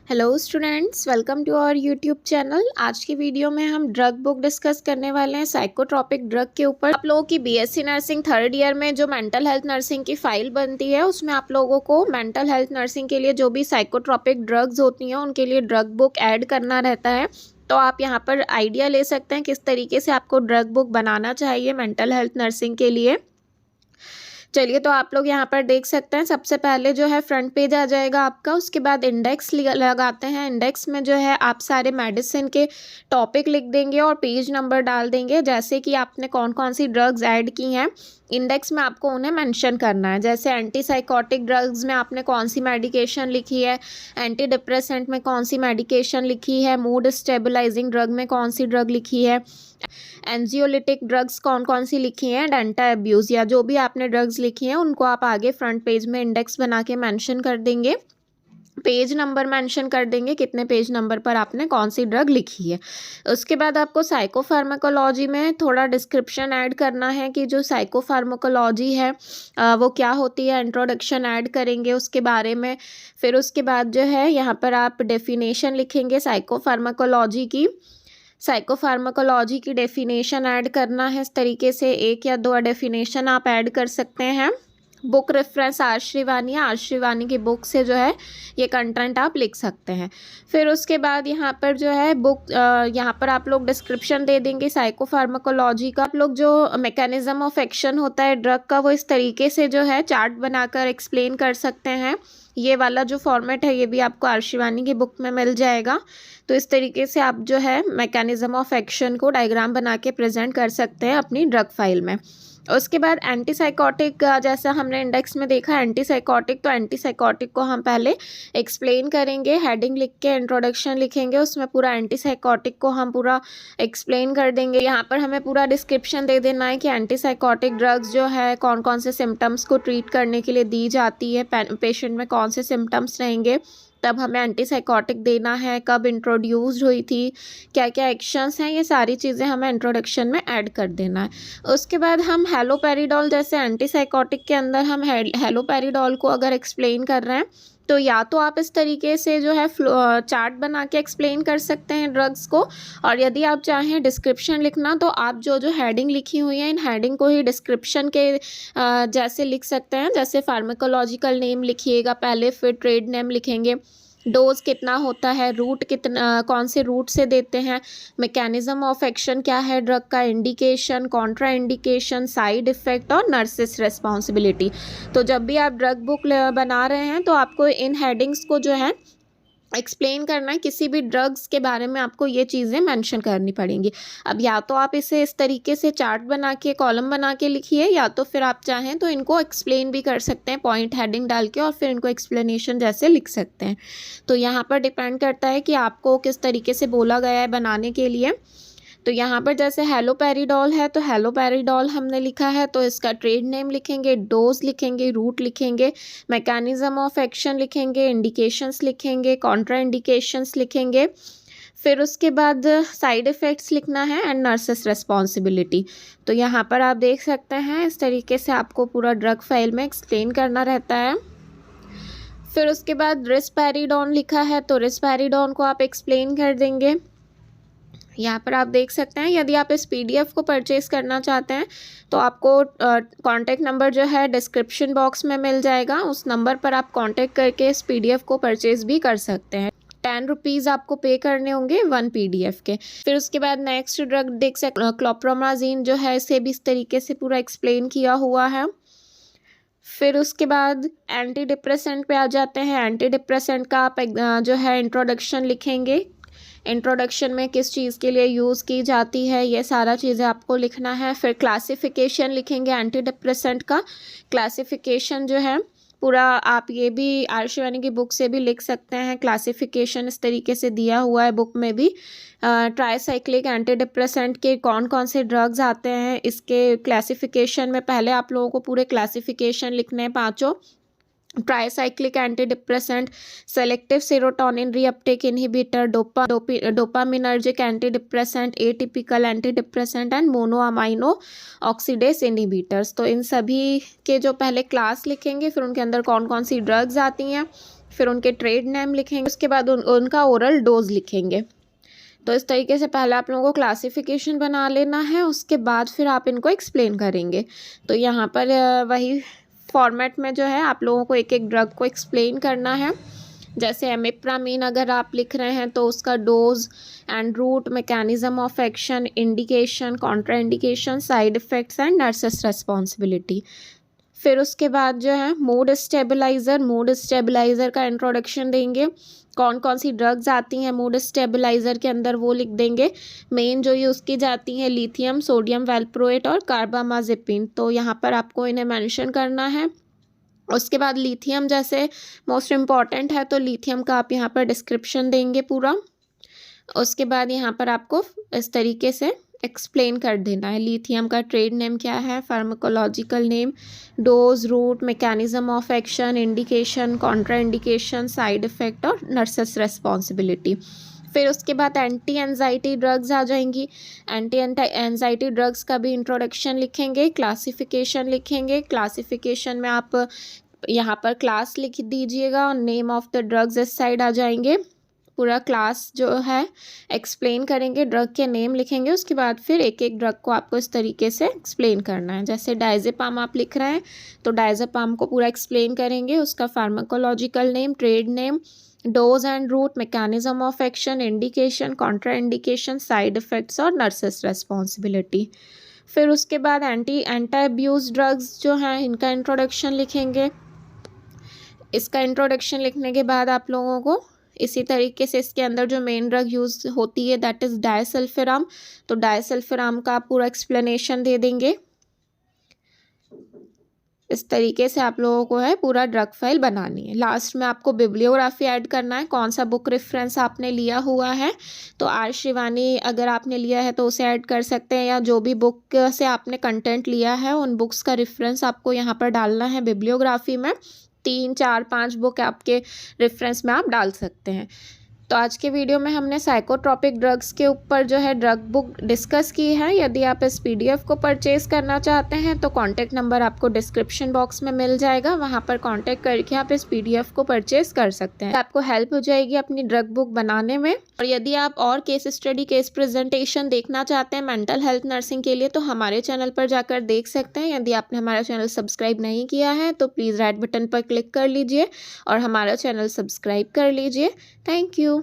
Hello students, welcome to our YouTube channel. आज की video में हम ड्रग बुक डिस्कस करने वाले हैं साइकोट्रॉपिक ड्रग के ऊपर। आप लोगों की बीएससी नर्सिंग थर्ड ईयर में जो मेंटल हेल्थ नर्सिंग की फाइल बनती है उसमें आप लोगों को मेंटल हेल्थ नर्सिंग के लिए जो भी साइकोट्रॉपिक ड्रग्स होती हैं उनके लिए ड्रग बुक ऐड करना रहता है। तो आप यहाँ पर आइडिया ले सकते हैं किस तरीके से आपको ड्रग बुक बनाना चाहिए मेंटल हेल्थ नर्सिंग के लिए। चलिए, तो आप लोग यहाँ पर देख सकते हैं, सबसे पहले जो है फ्रंट पेज आ जाएगा आपका। उसके बाद इंडेक्स लगाते हैं। इंडेक्स में जो है आप सारे मेडिसिन के टॉपिक लिख देंगे और पेज नंबर डाल देंगे, जैसे कि आपने कौन कौन सी ड्रग्स ऐड की हैं इंडेक्स में आपको उन्हें मेंशन करना है। जैसे एंटी साइकोटिक ड्रग्स में आपने कौन सी मेडिकेशन लिखी है, एंटी डिप्रेसेंट में कौन सी मेडिकेशन लिखी है, मूड स्टेबलाइजिंग ड्रग में कौन सी ड्रग लिखी है, एंजियोलिटिक ड्रग्स कौन कौन सी लिखी हैं, डेंटा एब्यूज़ या जो भी आपने ड्रग्स लिखी हैं उनको आप आगे फ्रंट पेज में इंडेक्स बना के मेंशन कर देंगे। पेज नंबर मेंशन कर देंगे, कितने पेज नंबर पर आपने कौन सी ड्रग लिखी है। उसके बाद आपको साइकोफार्माकोलॉजी में थोड़ा डिस्क्रिप्शन ऐड करना है कि जो साइकोफार्माकोलॉजी है वो क्या होती है, इंट्रोडक्शन ऐड करेंगे उसके बारे में। फिर उसके बाद जो है यहाँ पर आप डेफिनेशन लिखेंगे साइकोफार्माकोलॉजी की डेफिनेशन ऐड करना है। इस तरीके से एक या दो डेफिनेशन आप ऐड कर सकते हैं। बुक रेफरेंस आश्रीवानी की बुक से जो है ये कंटेंट आप लिख सकते हैं। फिर उसके बाद यहाँ पर जो है यहाँ पर आप लोग डिस्क्रिप्शन दे देंगे साइकोफार्माकोलॉजी का। आप लोग जो मैकेनिज्म ऑफ एक्शन होता है ड्रग का वो इस तरीके से जो है चार्ट बनाकर एक्सप्लेन कर सकते हैं। ये वाला जो फॉर्मेट है ये भी आपको आश्रीवानी की बुक में मिल जाएगा। तो इस तरीके से आप जो है मैकेनिज्म ऑफ एक्शन को डायग्राम बना के प्रेजेंट कर सकते हैं अपनी ड्रग फाइल में। उसके बाद एंटीसाइकोटिक, जैसा हमने इंडेक्स में देखा एंटीसाइकोटिक, तो एंटीसाइकोटिक को हम पहले एक्सप्लेन करेंगे। हेडिंग लिख के इंट्रोडक्शन लिखेंगे, उसमें पूरा एंटीसाइकोटिक को हम पूरा एक्सप्लेन कर देंगे। यहाँ पर हमें पूरा डिस्क्रिप्शन दे देना है कि एंटीसाइकोटिक ड्रग्स जो है कौन कौन से सिम्टम्स को ट्रीट करने के लिए दी जाती है, पेशेंट में कौन से सिम्टम्स रहेंगे, तब हमें एंटीसाइकोटिक देना है, कब इंट्रोड्यूस्ड हुई थी, क्या क्या एक्शंस हैं, ये सारी चीज़ें हमें इंट्रोडक्शन में ऐड कर देना है। उसके बाद हम हैलोपेरिडोल, जैसे एंटीसाइकोटिक के अंदर हम हैलोपेरिडोल को अगर एक्सप्लेन कर रहे हैं तो या तो आप इस तरीके से जो है चार्ट बना के एक्सप्लेन कर सकते हैं ड्रग्स को, और यदि आप चाहें डिस्क्रिप्शन लिखना तो आप जो जो हेडिंग लिखी हुई है इन हेडिंग को ही डिस्क्रिप्शन के जैसे लिख सकते हैं। जैसे फार्माकोलॉजिकल नेम लिखिएगा पहले, फिर ट्रेड नेम लिखेंगे, डोज कितना होता है, रूट कितना, कौन से रूट से देते हैं, मैकेनिज्म ऑफ एक्शन क्या है ड्रग का, indication, contra indication, side effect और नर्सिस रिस्पॉन्सिबिलिटी। तो जब भी आप ड्रग बुक बना रहे हैं तो आपको इन हेडिंग्स को जो है एक्सप्लेन करना है। किसी भी ड्रग्स के बारे में आपको ये चीज़ें मेंशन करनी पड़ेंगी। अब या तो आप इसे इस तरीके से चार्ट बना के कॉलम बना के लिखिए, या तो फिर आप चाहें तो इनको एक्सप्लेन भी कर सकते हैं पॉइंट हेडिंग डाल के, और फिर इनको एक्सप्लेनेशन जैसे लिख सकते हैं। तो यहाँ पर डिपेंड करता है कि आपको किस तरीके से बोला गया है बनाने के लिए। तो यहाँ पर जैसे हैलोपेरिडोल है तो हैलोपेरिडोल हमने लिखा है तो इसका ट्रेड नेम लिखेंगे, डोज लिखेंगे, रूट लिखेंगे, मैकेनिज्म ऑफ एक्शन लिखेंगे, इंडिकेशंस लिखेंगे, कॉन्ट्रा इंडिकेशंस लिखेंगे। फिर उसके बाद साइड इफ़ेक्ट्स लिखना है एंड नर्सिस रिस्पॉन्सिबिलिटी। तो यहाँ पर आप देख सकते हैं इस तरीके से आपको पूरा ड्रग फाइल में एक्सप्लेन करना रहता है। फिर उसके बाद रिस्पेरिडोन लिखा है तो रिस्पेरिडोन को आप एक्सप्लेन कर देंगे। यहाँ पर आप देख सकते हैं, यदि आप इस पीडीएफ को परचेज़ करना चाहते हैं तो आपको कॉन्टैक्ट नंबर जो है डिस्क्रिप्शन बॉक्स में मिल जाएगा। उस नंबर पर आप कॉन्टैक्ट करके इस पीडीएफ को परचेज़ भी कर सकते हैं। 10 रुपीज़ आपको पे करने होंगे 1 पीडीएफ के। फिर उसके बाद नेक्स्ट ड्रग देख सकते, क्लोप्रोमाजीन जो है इसे भी इस तरीके से पूरा एक्सप्लेन किया हुआ है। फिर उसके बाद एंटी डिप्रेसेंट पे आ जाते हैं। एंटी डिप्रेसेंट का आप जो है इंट्रोडक्शन लिखेंगे, इंट्रोडक्शन में किस चीज़ के लिए यूज़ की जाती है ये सारा चीज़ें आपको लिखना है। फिर क्लासिफिकेशन लिखेंगे एंटी डिप्रेसेंट का। क्लासिफिकेशन जो है पूरा आप ये भी आश्रीवानी की बुक से भी लिख सकते हैं। क्लासिफिकेशन इस तरीके से दिया हुआ है बुक में भी। ट्राईसाइक्लिक एंटी डिप्रेसेंट के कौन कौन से ड्रग्स आते हैं इसके क्लासिफिकेशन में पहले आप लोगों को पूरे क्लासिफिकेशन लिखने हैं पाँचों। Tricyclic anti depressant, selective serotonin reuptake inhibitor, dopaminergic anti depressant, atypical anti depressant and monoamino oxidase inhibitors. तो इन सभी के जो पहले क्लास लिखेंगे, फिर उनके अंदर कौन कौन सी ड्रग्स आती हैं, फिर उनके ट्रेड नेम लिखेंगे, उसके बाद उनका ओरल डोज लिखेंगे। तो इस तरीके से पहले आप लोगों को क्लासिफिकेशन बना लेना है, उसके बाद फिर आप इनको एक्सप्लेन करेंगे। तो यहाँ पर वही फॉर्मेट में जो है आप लोगों को एक एक ड्रग को एक्सप्लेन करना है। जैसे एमिप्रामीन अगर आप लिख रहे हैं तो उसका dose and route, mechanism of action, indication, contra indication, side effects and nurses responsibility. फिर उसके बाद जो है मूड स्टेबलाइज़र का इंट्रोडक्शन देंगे। कौन कौन सी ड्रग्स आती हैं मूड स्टेबलाइज़र के अंदर वो लिख देंगे। मेन जो यूज़ की जाती हैं लिथियम, सोडियम वैल्प्रोएट और कार्बामाजेपिन, तो यहाँ पर आपको इन्हें मेंशन करना है। उसके बाद लिथियम जैसे मोस्ट इम्पॉर्टेंट है तो लिथियम का आप यहाँ पर डिस्क्रिप्शन देंगे पूरा। उसके बाद यहाँ पर आपको इस तरीके से एक्सप्लेन कर देना है लिथियम का ट्रेड नेम क्या है, pharmacological name, dose, route, mechanism of action, indication, contra indication, side effect और नर्सेस रेस्पॉन्सिबिलिटी। फिर उसके बाद एंटी एंजाइटी ड्रग्स आ जाएंगी। एंटी एंजाइटी ड्रग्स का भी इंट्रोडक्शन लिखेंगे, क्लासिफिकेशन लिखेंगे। क्लासिफिकेशन में आप यहाँ पर क्लास लिख दीजिएगा और नेम ऑफ द ड्रग्स इस साइड आ जाएंगे। पूरा क्लास जो है एक्सप्लेन करेंगे, ड्रग के नेम लिखेंगे, उसके बाद फिर एक एक ड्रग को आपको इस तरीके से एक्सप्लेन करना है। जैसे डायजेपाम आप लिख रहे हैं तो डायजेपाम को पूरा एक्सप्लेन करेंगे, उसका pharmacological name, trade name, dose and route, mechanism of action, indication, contra indication, side effects और नर्सेस रेस्पॉन्सिबिलिटी। फिर उसके बाद एंटी अब्यूज़ ड्रग्स जो हैं इनका इंट्रोडक्शन लिखेंगे। इसका इंट्रोडक्शन लिखने के बाद आप लोगों को इसी तरीके से इसके अंदर जो मेन ड्रग यूज़ होती है दैट इज़ डायसल्फिराम, तो डायसल्फिराम का पूरा एक्सप्लेनेशन दे देंगे। इस तरीके से आप लोगों को है पूरा ड्रग फाइल बनानी है। लास्ट में आपको बिब्लियोग्राफी ऐड करना है, कौन सा बुक रेफरेंस आपने लिया हुआ है। तो आर शिवानी अगर आपने लिया है तो उसे ऐड कर सकते हैं, या जो भी बुक से आपने कंटेंट लिया है उन बुक्स का रेफरेंस आपको यहाँ पर डालना है बिब्लियोग्राफी में। 3, 4, 5 बुक आपके रेफरेंस में आप डाल सकते हैं। तो आज के वीडियो में हमने साइकोट्रॉपिक ड्रग्स के ऊपर जो है ड्रग बुक डिस्कस की है। यदि आप इस पीडीएफ को परचेज़ करना चाहते हैं तो कॉन्टैक्ट नंबर आपको डिस्क्रिप्शन बॉक्स में मिल जाएगा, वहां पर कॉन्टैक्ट करके आप इस पीडीएफ को परचेज़ कर सकते हैं। आपको हेल्प हो जाएगी अपनी ड्रग बुक बनाने में। और यदि आप और केस स्टडी, केस प्रेजेंटेशन देखना चाहते हैं मेंटल हेल्थ नर्सिंग के लिए तो हमारे चैनल पर जाकर देख सकते हैं। यदि आपने हमारा चैनल सब्सक्राइब नहीं किया है तो प्लीज़ रेड बटन पर क्लिक कर लीजिए और हमारा चैनल सब्सक्राइब कर लीजिए। Thank you.